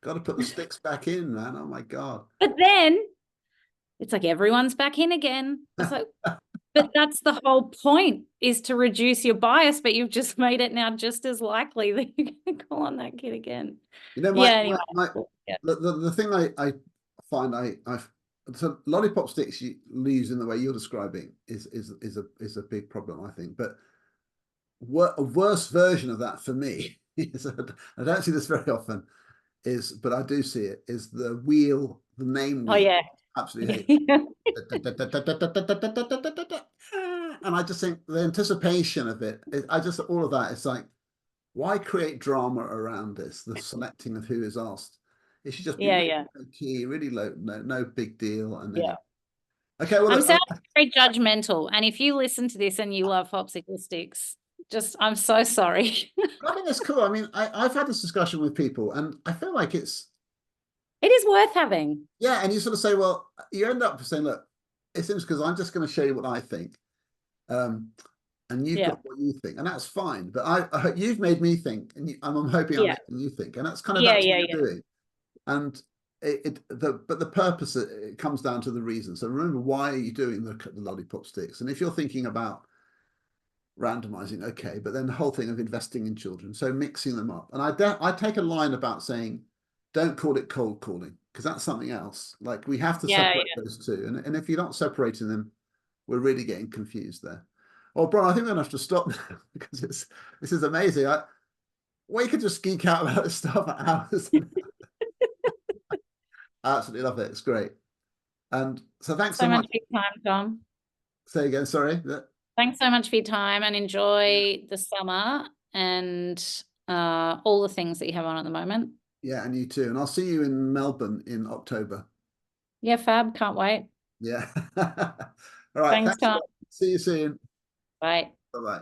[SPEAKER 1] Got to put the sticks back in, man. Oh my God.
[SPEAKER 2] But then it's like everyone's back in again. It's like, but that's the whole point, is to reduce your bias, but you've just made it now just as likely that you're going to call on that kid again.
[SPEAKER 1] The thing I find so lollipop sticks you lose in the way you're describing is a big problem, I think. But a worse version of that for me is, I don't see this very often, but I do see it, is the wheel, the name wheel.
[SPEAKER 2] Oh yeah.
[SPEAKER 1] Absolutely hate it. And I just think the anticipation of it, all of that, it's like, why create drama around this, the selecting of who is asked? It should just be really key, really low, no big deal. And then, okay, well,
[SPEAKER 2] I'm sounding very judgmental, and if you listen to this and you love popsicle sticks, I'm so sorry.
[SPEAKER 1] I think it's cool. I mean, I've had this discussion with people, and I feel like it
[SPEAKER 2] is worth having.
[SPEAKER 1] Yeah, and you sort of say, well, you end up saying, look, it seems because I'm just going to show you what I think, and you've got what you think, and that's fine. But you've made me think, and I'm hoping I'm making you think, and that's kind of that's what you're doing. And but the purpose, it comes down to the reason. So remember, why are you doing the lollipop sticks? And if you're thinking about randomizing, okay, but then the whole thing of investing in children, so mixing them up. And I take a line about saying, don't call it cold calling, because that's something else. Like, we have to separate those two. And if you're not separating them, we're really getting confused there. Oh, Bron, I think we're going to have to stop now because this is amazing. We could just geek out about this stuff for hours. I absolutely love it. It's great. And so thanks so much
[SPEAKER 2] for your time, Tom.
[SPEAKER 1] Say again, sorry.
[SPEAKER 2] Thanks so much for your time, and enjoy the summer and all the things that you have on at the moment.
[SPEAKER 1] Yeah, and you too. And I'll see you in Melbourne in October.
[SPEAKER 2] Yeah, fab. Can't wait.
[SPEAKER 1] Yeah. All right.
[SPEAKER 2] Thanks, Tom.
[SPEAKER 1] See you soon.
[SPEAKER 2] Bye.
[SPEAKER 1] Bye-bye.